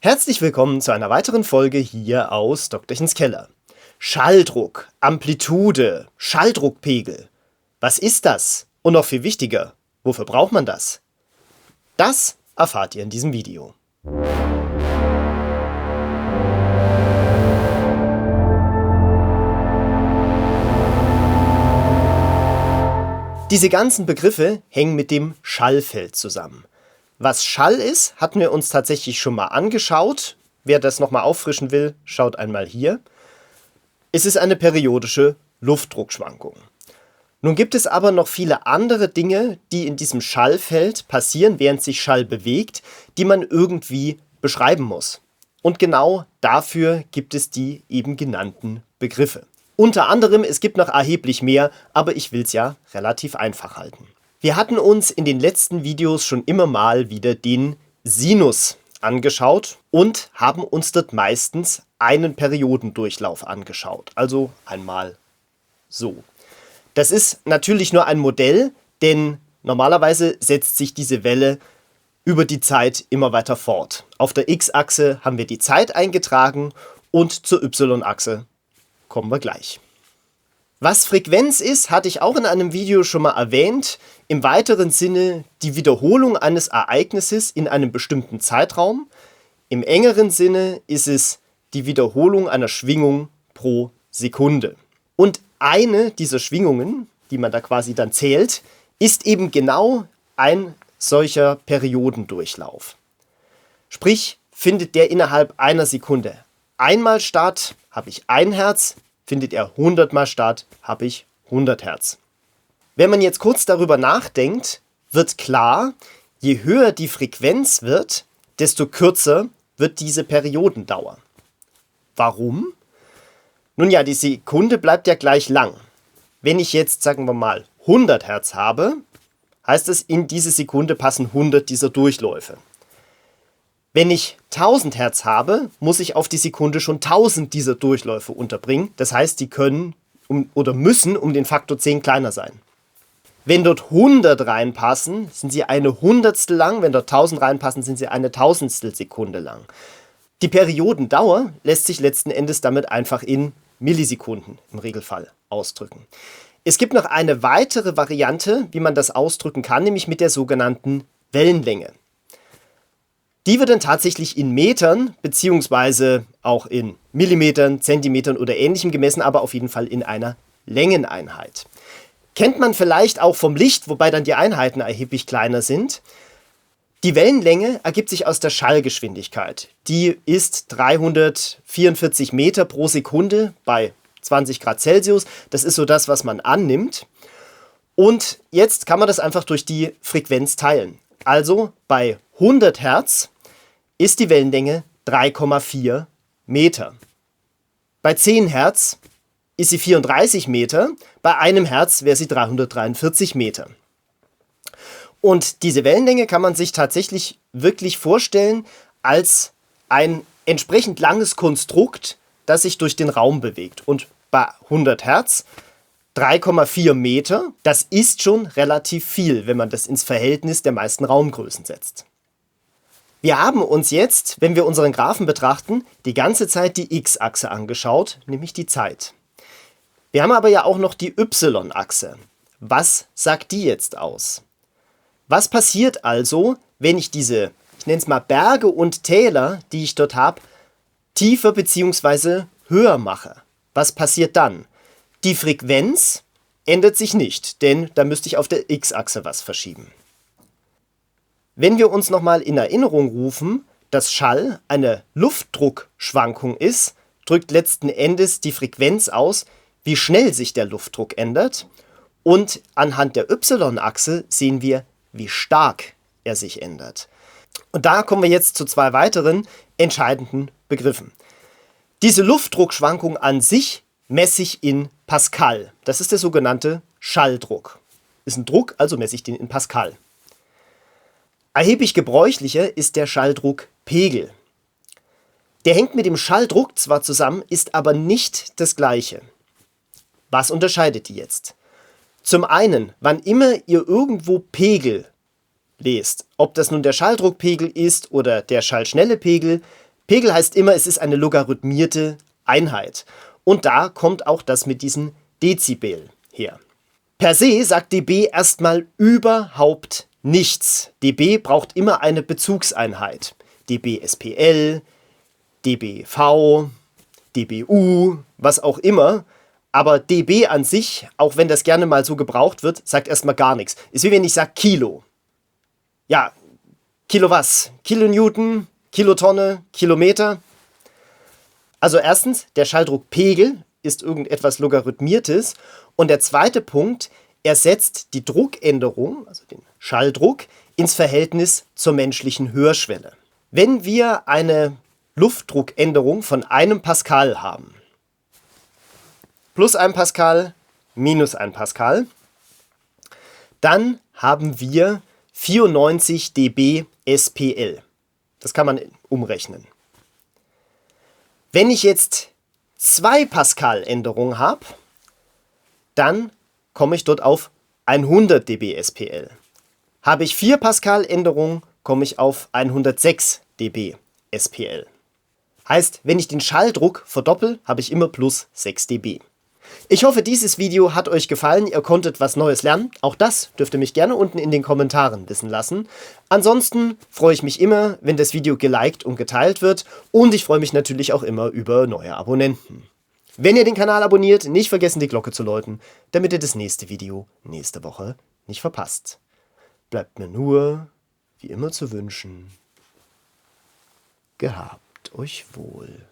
Herzlich willkommen zu einer weiteren Folge hier aus Dr.chens Keller. Schalldruck, Amplitude, Schalldruckpegel. Was ist das? Und noch viel wichtiger, wofür braucht man das? Das erfahrt ihr in diesem Video. Diese ganzen Begriffe hängen mit dem Schallfeld zusammen. Was Schall ist, hatten wir uns tatsächlich schon mal angeschaut. Wer das nochmal auffrischen will, schaut einmal hier. Es ist eine periodische Luftdruckschwankung. Nun gibt es aber noch viele andere Dinge, die in diesem Schallfeld passieren, während sich Schall bewegt, die man irgendwie beschreiben muss. Und genau dafür gibt es die eben genannten Begriffe. Unter anderem, es gibt noch erheblich mehr, aber ich will es ja relativ einfach halten. Wir hatten uns in den letzten Videos schon immer mal wieder den Sinus angeschaut und haben uns dort meistens einen Periodendurchlauf angeschaut. Also einmal so. Das ist natürlich nur ein Modell, denn normalerweise setzt sich diese Welle über die Zeit immer weiter fort. Auf der X-Achse haben wir die Zeit eingetragen und zur Y-Achse kommen wir gleich. Was Frequenz ist, hatte ich auch in einem Video schon mal erwähnt. Im weiteren Sinne die Wiederholung eines Ereignisses in einem bestimmten Zeitraum. Im engeren Sinne ist es die Wiederholung einer Schwingung pro Sekunde. Und eine dieser Schwingungen, die man da quasi dann zählt, ist eben genau ein solcher Periodendurchlauf. Sprich, findet der innerhalb einer Sekunde einmal statt, habe ich 1 Hertz. Findet er 100 Mal statt, habe ich 100 Hertz. Wenn man jetzt kurz darüber nachdenkt, wird klar, je höher die Frequenz wird, desto kürzer wird diese Periodendauer. Warum? Nun ja, die Sekunde bleibt ja gleich lang. Wenn ich jetzt, sagen wir mal, 100 Hertz habe, heißt es, in diese Sekunde passen 100 dieser Durchläufe. Wenn ich 1000 Hertz habe, muss ich auf die Sekunde schon 1000 dieser Durchläufe unterbringen. Das heißt, die können oder müssen um den Faktor 10 kleiner sein. Wenn dort 100 reinpassen, sind sie eine Hundertstel lang. Wenn dort 1000 reinpassen, sind sie eine Tausendstel Sekunde lang. Die Periodendauer lässt sich letzten Endes damit einfach in Millisekunden im Regelfall ausdrücken. Es gibt noch eine weitere Variante, wie man das ausdrücken kann, nämlich mit der sogenannten Wellenlänge. Die wird dann tatsächlich in Metern beziehungsweise auch in Millimetern, Zentimetern oder ähnlichem gemessen, aber auf jeden Fall in einer Längeneinheit. Kennt man vielleicht auch vom Licht, wobei dann die Einheiten erheblich kleiner sind. Die Wellenlänge ergibt sich aus der Schallgeschwindigkeit. Die ist 344 Meter pro Sekunde bei 20 Grad Celsius. Das ist so das, was man annimmt. Und jetzt kann man das einfach durch die Frequenz teilen. Also bei 100 Hertz ist die Wellenlänge 3,4 Meter. Bei 10 Hertz ist sie 34 Meter, bei 1 Hertz wäre sie 343 Meter. Und diese Wellenlänge kann man sich tatsächlich wirklich vorstellen als ein entsprechend langes Konstrukt, das sich durch den Raum bewegt. Und bei 100 Hertz 3,4 Meter, das ist schon relativ viel, wenn man das ins Verhältnis der meisten Raumgrößen setzt. Wir haben uns jetzt, wenn wir unseren Graphen betrachten, die ganze Zeit die X-Achse angeschaut, nämlich die Zeit. Wir haben aber ja auch noch die Y-Achse. Was sagt die jetzt aus? Was passiert also, wenn ich diese, ich nenne es mal Berge und Täler, die ich dort habe, tiefer bzw. höher mache? Was passiert dann? Die Frequenz ändert sich nicht, denn da müsste ich auf der X-Achse was verschieben. Wenn wir uns nochmal in Erinnerung rufen, dass Schall eine Luftdruckschwankung ist, drückt letzten Endes die Frequenz aus, wie schnell sich der Luftdruck ändert. Und anhand der Y-Achse sehen wir, wie stark er sich ändert. Und da kommen wir jetzt zu 2 weiteren entscheidenden Begriffen. Diese Luftdruckschwankung an sich messe ich in Pascal. Das ist der sogenannte Schalldruck. Ist ein Druck, also messe ich den in Pascal. Erheblich gebräuchlicher ist der Schalldruckpegel. Der hängt mit dem Schalldruck zwar zusammen, ist aber nicht das gleiche. Was unterscheidet die jetzt? Zum einen, wann immer ihr irgendwo Pegel lest, ob das nun der Schalldruckpegel ist oder der schallschnelle Pegel, Pegel heißt immer, es ist eine logarithmierte Einheit. Und da kommt auch das mit diesen Dezibel her. Per se sagt dB erstmal überhaupt nichts. dB braucht immer eine Bezugseinheit. dB SPL, dBV, dBU, was auch immer. Aber dB an sich, auch wenn das gerne mal so gebraucht wird, sagt erstmal gar nichts. Ist wie wenn ich sage Kilo. Ja, Kilo was? Kilonewton, Kilotonne, Kilometer. Also erstens, der Schalldruckpegel ist irgendetwas Logarithmiertes. Und der zweite Punkt, er setzt die Druckänderung, also den Schalldruck, ins Verhältnis zur menschlichen Hörschwelle. Wenn wir eine Luftdruckänderung von 1 Pascal haben, plus 1 Pascal, minus 1 Pascal, dann haben wir 94 dB SPL. Das kann man umrechnen. Wenn ich jetzt 2 Pascal Änderung habe, dann komme ich dort auf 100 dB SPL. Habe ich 4 Pascal Änderung, komme ich auf 106 dB SPL. Heißt, wenn ich den Schalldruck verdoppel, habe ich immer plus 6 dB. Ich hoffe, dieses Video hat euch gefallen, ihr konntet was Neues lernen. Auch das dürft ihr mich gerne unten in den Kommentaren wissen lassen. Ansonsten freue ich mich immer, wenn das Video geliked und geteilt wird und ich freue mich natürlich auch immer über neue Abonnenten. Wenn ihr den Kanal abonniert, nicht vergessen die Glocke zu läuten, damit ihr das nächste Video nächste Woche nicht verpasst. Bleibt mir nur, wie immer zu wünschen, gehabt euch wohl.